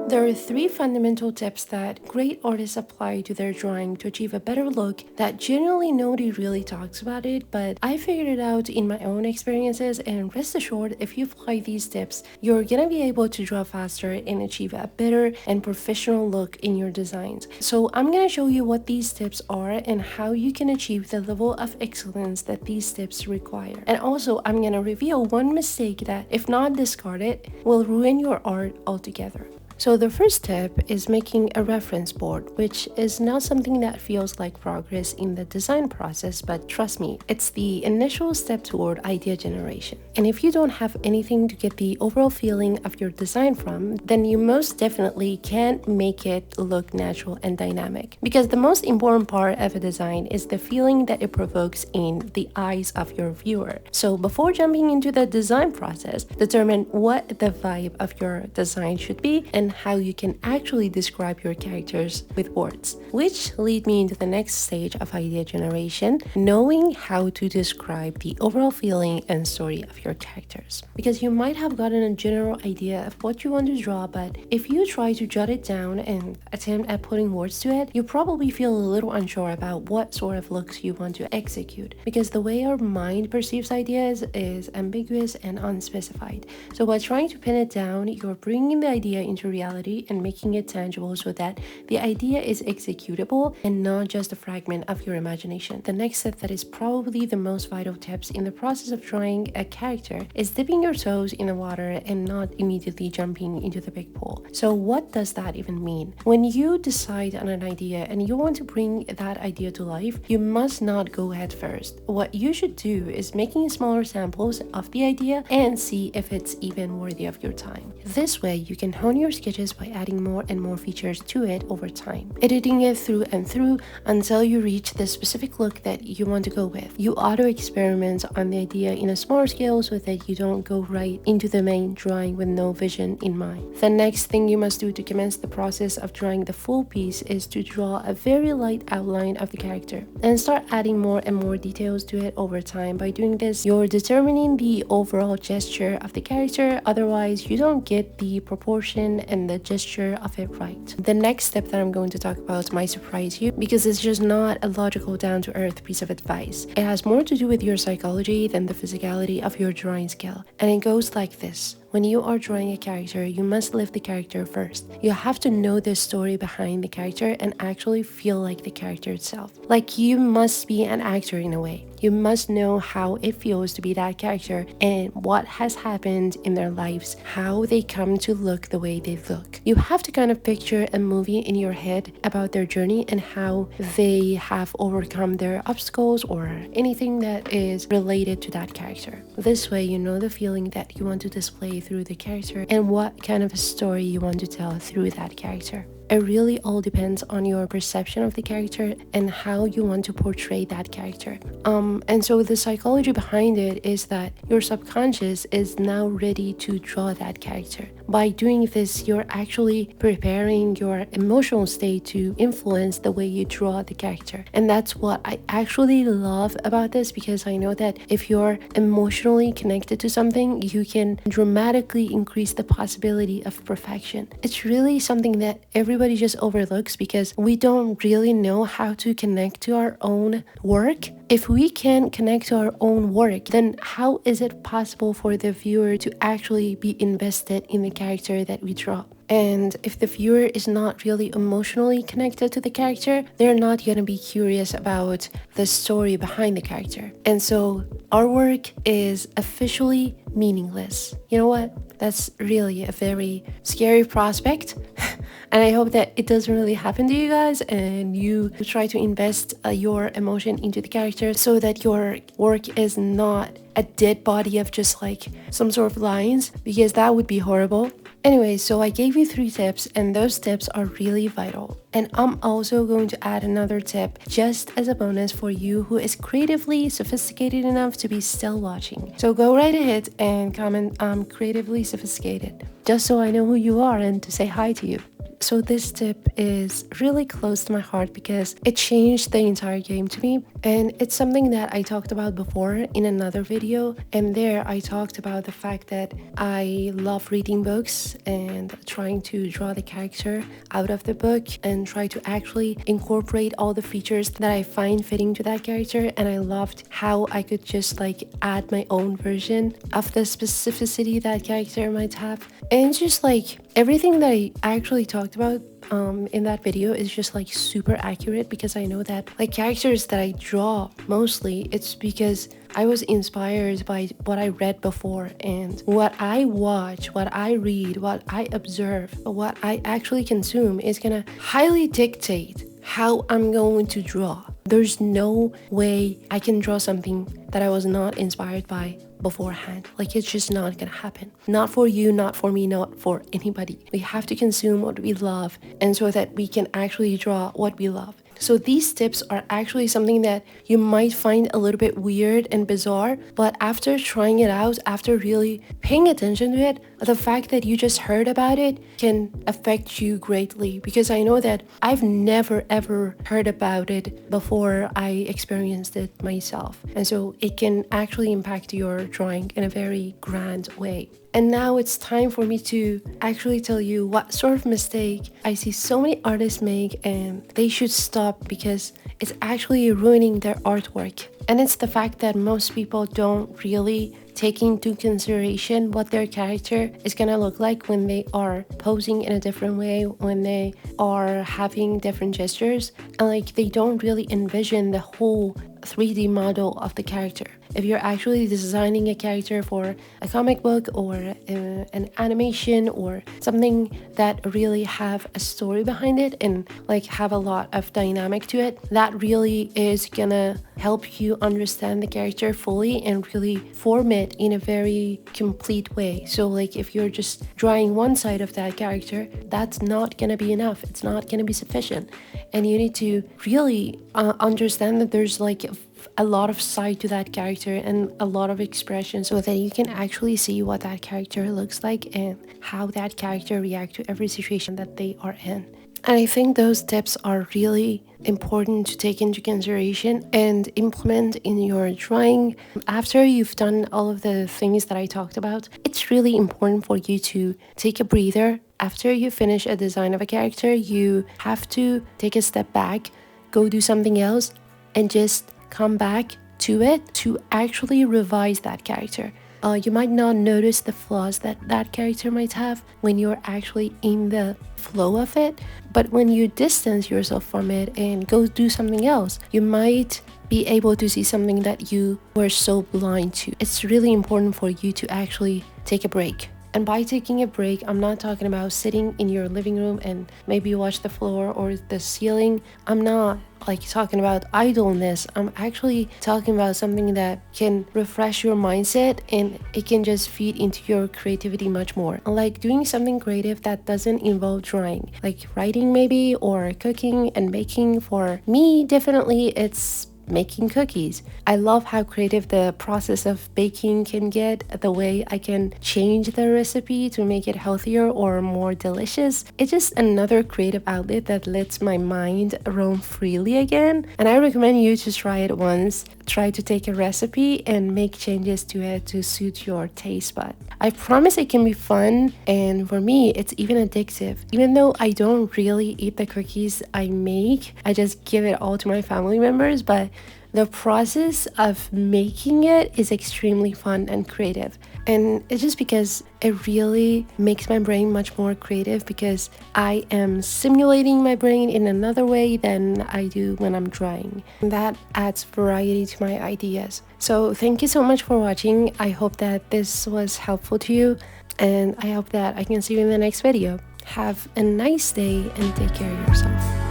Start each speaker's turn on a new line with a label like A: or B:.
A: There are three fundamental tips that great artists apply to their drawing to achieve a better look that generally nobody really talks about it, but I figured it out in my own experiences, and rest assured, if you apply these tips, you're gonna be able to draw faster and achieve a better and professional look in your designs. So I'm gonna show you what these tips are and how you can achieve the level of excellence that these tips require. And also, I'm gonna reveal one mistake that, if not discarded, will ruin your art altogether. So the first step is making a reference board, which is not something that feels like progress in the design process, but trust me, it's the initial step toward idea generation. And if you don't have anything to get the overall feeling of your design from, then you most definitely can't make it look natural and dynamic. Because the most important part of a design is the feeling that it provokes in the eyes of your viewer. So before jumping into the design process, determine what the vibe of your design should be and how you can actually describe your characters with words. Which lead me into the next stage of idea generation, knowing how to describe the overall feeling and story of your characters. Because you might have gotten a general idea of what you want to draw, but if you try to jot it down and attempt at putting words to it, you probably feel a little unsure about what sort of looks you want to execute. Because the way our mind perceives ideas is ambiguous and unspecified. So by trying to pin it down, you're bringing the idea into reality and making it tangible so that the idea is executable and not just a fragment of your imagination. The next step that is probably the most vital tips in the process of drawing a character is dipping your toes in the water and not immediately jumping into the big pool. So what does that even mean? When you decide on an idea and you want to bring that idea to life, you must not go head first. What you should do is making smaller samples of the idea and see if it's even worthy of your time. This way you can hone your sketches by adding more and more features to it over time, editing it through and through until you reach the specific look that you want to go with. You auto experiment on the idea in a smaller scale so that you don't go right into the main drawing with no vision in mind. The next thing you must do to commence the process of drawing the full piece is to draw a very light outline of the character and start adding more and more details to it over time. By doing this, you're determining the overall gesture of the character, otherwise you don't get the proportion and the gesture of it right. The next step that I'm going to talk about might surprise you because it's just not a logical down-to-earth piece of advice. It has more to do with your psychology than the physicality of your drawing skill. And it goes like this. When you are drawing a character, you must live the character first. You have to know the story behind the character and actually feel like the character itself. Like you must be an actor in a way. You must know how it feels to be that character and what has happened in their lives, how they come to look the way they look. You have to kind of picture a movie in your head about their journey and how they have overcome their obstacles or anything that is related to that character. This way you know the feeling that you want to display through the character and what kind of a story you want to tell through that character. It really all depends on your perception of the character and how you want to portray that character. And so the psychology behind it is that your subconscious is now ready to draw that character. By doing this, you're actually preparing your emotional state to influence the way you draw the character. And that's what I actually love about this, because I know that if you're emotionally connected to something, you can dramatically increase the possibility of perfection. It's really something that everybody just overlooks because we don't really know how to connect to our own work. If we can't connect to our own work, then how is it possible for the viewer to actually be invested in the character that we draw? And if the viewer is not really emotionally connected to the character, they're not going to be curious about the story behind the character. And so our work is officially meaningless. You know what? That's really a very scary prospect. And I hope that it doesn't really happen to you guys and you try to invest your emotion into the character so that your work is not a dead body of just like some sort of lines, because that would be horrible. Anyway, so I gave you 3 tips and those tips are really vital. And I'm also going to add another tip just as a bonus for you who is creatively sophisticated enough to be still watching. So go right ahead and comment I'm creatively sophisticated, just so I know who you are and to say hi to you. So this tip is really close to my heart because it changed the entire game to me. And it's something that I talked about before in another video. And there I talked about the fact that I love reading books and trying to draw the character out of the book and try to actually incorporate all the features that I find fitting to that character. And I loved how I could just like add my own version of the specificity that character might have. And it's just like everything that I actually talked about in that video is just like super accurate, because I know that like characters that I draw mostly, it's because I was inspired by what I read before, and what I watch, what I read, what I observe, what I actually consume is gonna highly dictate how I'm going to draw. There's no way I can draw something that I was not inspired by beforehand. Like, it's just not gonna happen. Not for you, not for me, not for anybody. We have to consume what we love, and so that we can actually draw what we love. So these tips are actually something that you might find a little bit weird and bizarre, but after trying it out, after really paying attention to it, the fact that you just heard about it can affect you greatly, because I know that I've never ever heard about it before I experienced it myself. And so it can actually impact your drawing in a very grand way. And now it's time for me to actually tell you what sort of mistake I see so many artists make, and they should stop because it's actually ruining their artwork. And it's the fact that most people don't really take into consideration what their character is gonna look like when they are posing in a different way, when they are having different gestures, and like they don't really envision the whole 3D model of the character. If you're actually designing a character for a comic book or an animation or something that really have a story behind it and like have a lot of dynamic to it, that really is gonna help you understand the character fully and really form it in a very complete way. So like if you're just drawing one side of that character, that's not gonna be enough. It's not gonna be sufficient. And you need to really understand that there's like a lot of side to that character and a lot of expression, so that you can actually see what that character looks like and how that character reacts to every situation that they are in. And I think those tips are really important to take into consideration and implement in your drawing. After you've done all of the things that I talked about, it's really important for you to take a breather. After you finish a design of a character, you have to take a step back, go do something else, and just come back to it to actually revise that character. You might not notice the flaws that that character might have when you're actually in the flow of it, but when you distance yourself from it and go do something else, you might be able to see something that you were so blind to. It's really important for you to actually take a break. And by taking a break, I'm not talking about sitting in your living room and maybe watch the floor or the ceiling. I'm not like talking about idleness. I'm actually talking about something that can refresh your mindset and it can just feed into your creativity much more. Like doing something creative that doesn't involve drawing, like writing maybe, or cooking and baking. For me, definitely it's making cookies. I love how creative the process of baking can get, the way I can change the recipe to make it healthier or more delicious. It's just another creative outlet that lets my mind roam freely again. And I recommend you to try it once. Try to take a recipe and make changes to it to suit your taste bud. I promise it can be fun, and for me it's even addictive. Even though I don't really eat the cookies I make, I just give it all to my family members, but the process of making it is extremely fun and creative. And it's just because it really makes my brain much more creative, because I am simulating my brain in another way than I do when I'm drawing. And that adds variety to my ideas. So thank you so much for watching. I hope that this was helpful to you, and I hope that I can see you in the next video. Have a nice day and take care of yourself.